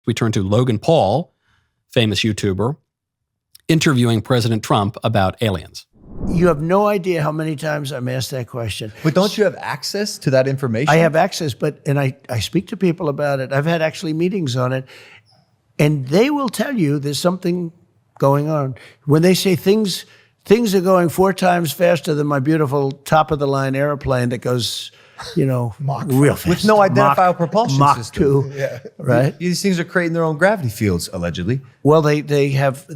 we turn to Logan Paul, famous YouTuber, interviewing President Trump about aliens. You have no idea how many times I'm asked that question. But don't you have access to that information? I have access, and I speak to people about it. I've had actually meetings on it, and they will tell you there's something going on. When they say things are going 4 times faster than my beautiful top-of-the-line airplane that goes, real fast. With no identifiable propulsion Mach system. 2, yeah. right? These things are creating their own gravity fields, allegedly. Well, they have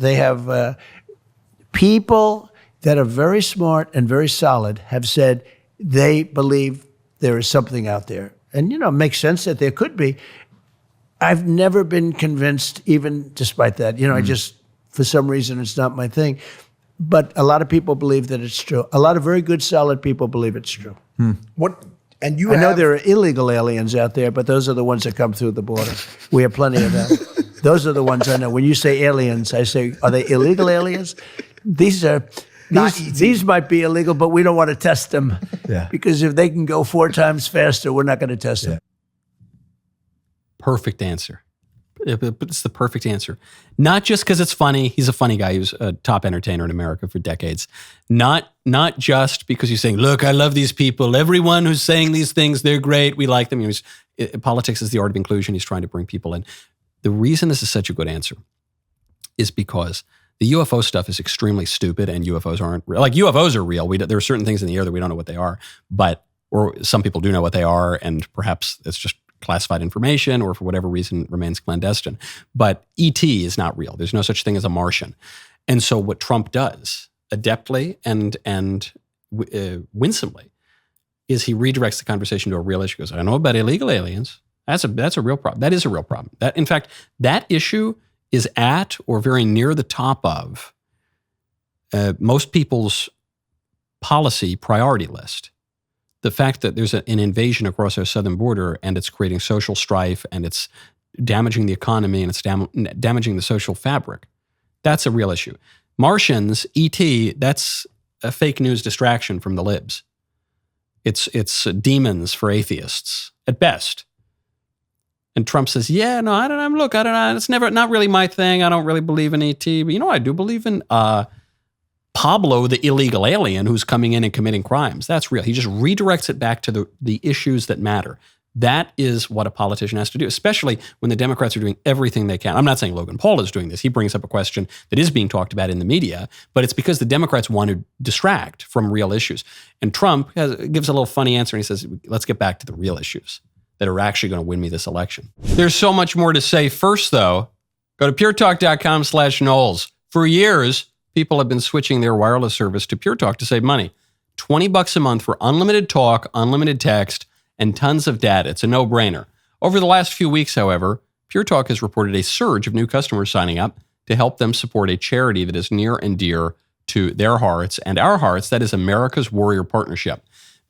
people that are very smart and very solid have said they believe there is something out there. And, it makes sense that there could be. I've never been convinced, even despite that. I just, for some reason, it's not my thing. But a lot of people believe that it's true. A lot of very good, solid people believe it's true. What? And I know there are illegal aliens out there, but those are the ones that come through the border. We have plenty of them. Those are the ones I know. When you say aliens, I say, are they illegal aliens? These might be illegal, but we don't want to test them. Yeah. Because if they can go 4 times faster, we're not going to test them. Perfect answer. It's the perfect answer. Not just because it's funny. He's a funny guy. He was a top entertainer in America for decades. Not just because he's saying, look, I love these people. Everyone who's saying these things, they're great. We like them. Politics is the art of inclusion. He's trying to bring people in. The reason this is such a good answer is because the UFO stuff is extremely stupid, and UFOs aren't real. Like, UFOs are real. There are certain things in the air that we don't know what they are, or some people do know what they are, and perhaps it's just classified information, or for whatever reason remains clandestine. But ET is not real. There's no such thing as a Martian. And so what Trump does, adeptly and winsomely, is he redirects the conversation to a real issue. He goes, I know about illegal aliens. That's a real problem. That is a real problem. In fact, that issue is at or very near the top of most people's policy priority list. The fact that there's an invasion across our southern border, and it's creating social strife, and it's damaging the economy, and it's damaging the social fabric, that's a real issue. Martians, ET, that's a fake news distraction from the libs. It's demons for atheists, at best. And Trump says, yeah, no, I don't know. Look, I don't know. It's not really my thing. I don't really believe in ET. But I do believe in Pablo, the illegal alien who's coming in and committing crimes. That's real. He just redirects it back to the issues that matter. That is what a politician has to do, especially when the Democrats are doing everything they can. I'm not saying Logan Paul is doing this. He brings up a question that is being talked about in the media, but it's because the Democrats want to distract from real issues. And Trump gives a little funny answer, and he says, let's get back to the real issues that are actually going to win me this election. There's so much more to say. First, though, go to puretalk.com/Knowles. For years, people have been switching their wireless service to Pure Talk to save money. $20 a month for unlimited talk, unlimited text, and tons of data. It's a no-brainer. Over the last few weeks, however, Pure Talk has reported a surge of new customers signing up to help them support a charity that is near and dear to their hearts and our hearts. That is America's Warrior Partnership.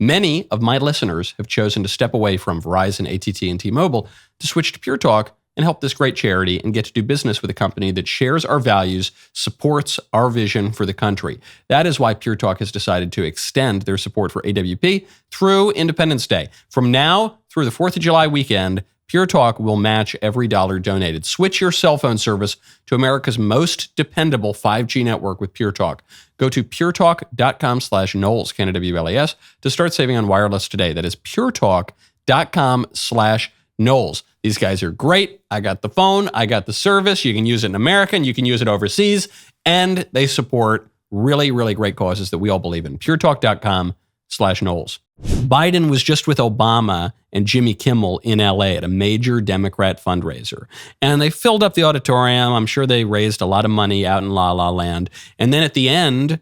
Many of my listeners have chosen to step away from Verizon, AT&T, and T-Mobile to switch to Pure Talk and help this great charity and get to do business with a company that shares our values, supports our vision for the country. That is why Pure Talk has decided to extend their support for AWP through Independence Day. From now through the 4th of July weekend, Pure Talk will match every dollar donated. Switch your cell phone service to America's most dependable 5G network with Pure Talk. Go to puretalk.com/Knowles, K-N-W-L-E-S, to start saving on wireless today. That is puretalk.com/Knowles. These guys are great. I got the phone. I got the service. You can use it in America, and you can use it overseas. And they support really, really great causes that we all believe in. puretalk.com/Knowles. Biden was just with Obama and Jimmy Kimmel in LA at a major Democrat fundraiser. And they filled up the auditorium. I'm sure they raised a lot of money out in La La Land. And then at the end,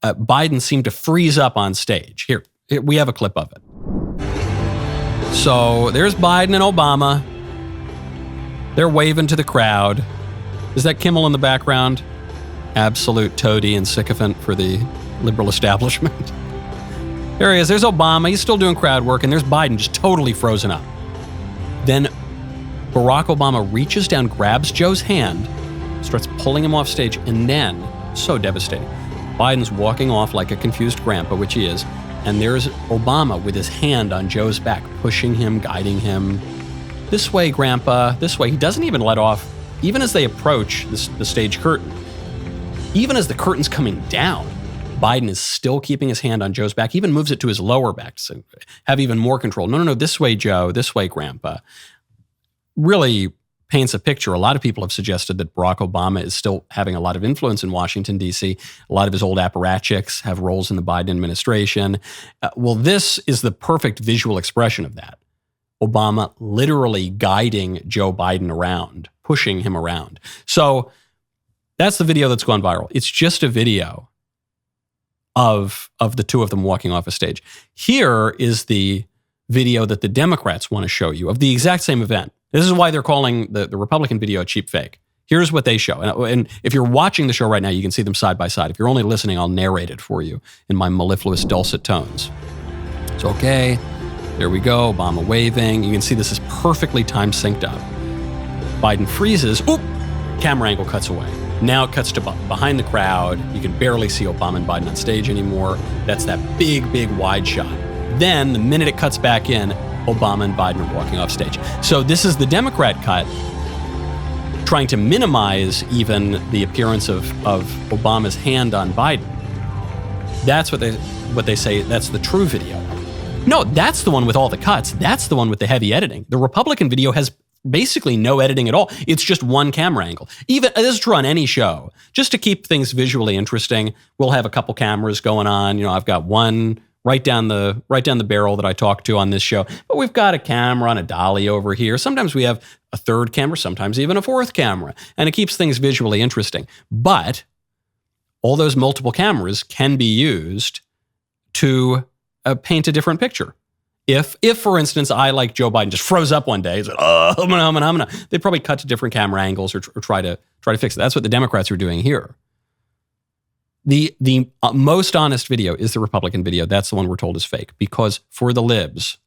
Biden seemed to freeze up on stage. Here, we have a clip of it. So there's Biden and Obama. They're waving to the crowd. Is that Kimmel in the background? Absolute toady and sycophant for the liberal establishment. There he is. There's Obama. He's still doing crowd work. And there's Biden just totally frozen up. Then Barack Obama reaches down, grabs Joe's hand, starts pulling him off stage, and then, so devastating, Biden's walking off like a confused grandpa, which he is, and there's Obama with his hand on Joe's back, pushing him, guiding him. this way, Grandpa, this way. He doesn't even let off, even as they approach the stage curtain. Even as the curtain's coming down, Biden is still keeping his hand on Joe's back, even moves it to his lower back to have even more control. No, this way, Joe, this way, Grandpa. Really paints a picture. A lot of people have suggested that Barack Obama is still having a lot of influence in Washington, D.C. A lot of his old apparatchiks have roles in the Biden administration. Well, this is the perfect visual expression of that. Obama literally guiding Joe Biden around, pushing him around. So that's the video that's gone viral. It's just a video of the two of them walking off a stage. Here is the video that the Democrats want to show you of the exact same event. This is why they're calling the Republican video a cheap fake. Here's what they show. And if you're watching the show right now, you can see them side by side. If you're only listening, I'll narrate it for you in my mellifluous, dulcet tones. It's okay. There we go. Obama waving. You can see this is perfectly time synced up. Biden freezes. Oop! Camera angle cuts away. Now it cuts to behind the crowd. You can barely see Obama and Biden on stage anymore. That's that big, big wide shot. Then, the minute it cuts back in, Obama and Biden are walking off stage. So this is the Democrat cut, trying to minimize even the appearance of Obama's hand on Biden. That's what they say. That's the true video. No, that's the one with all the cuts. That's the one with the heavy editing. The Republican video has basically no editing at all. It's just one camera angle. Even this is true on any show. Just to keep things visually interesting, we'll have a couple cameras going on. You know, I've got one right down the barrel that I talked to on this show. But we've got a camera on a dolly over here. Sometimes we have a third camera, sometimes even a fourth camera. And it keeps things visually interesting. But all those multiple cameras can be used to paint a different picture. If, for instance, I, like Joe Biden, just froze up one day, said, they'd probably cut to different camera angles or try to fix it. That's what the Democrats are doing here. The most honest video is the Republican video. That's the one we're told is fake, because for the libs,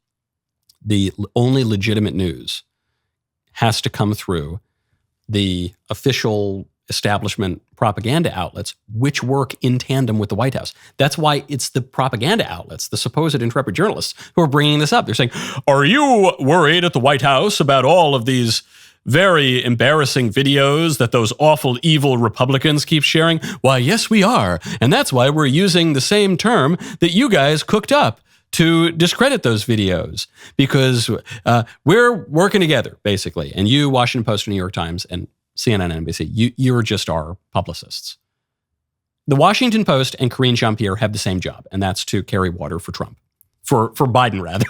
the only legitimate news has to come through the official establishment propaganda outlets, which work in tandem with the White House. That's why it's the propaganda outlets, the supposed intrepid journalists, who are bringing this up. They're saying, are you worried at the White House about all of these very embarrassing videos that those awful, evil Republicans keep sharing? Why, yes, we are. And that's why we're using the same term that you guys cooked up to discredit those videos, because we're working together, basically. And you, Washington Post, New York Times, and CNN and NBC, you're just our publicists. The Washington Post and Karine Jean-Pierre have the same job, and that's to carry water for Trump. For Biden, rather.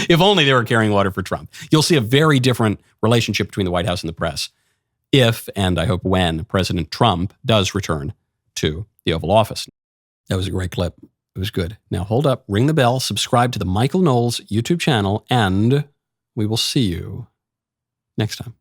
If only they were carrying water for Trump. You'll see a very different relationship between the White House and the press if, and I hope when, President Trump does return to the Oval Office. That was a great clip. It was good. Now hold up, ring the bell, subscribe to the Michael Knowles YouTube channel, and we will see you next time.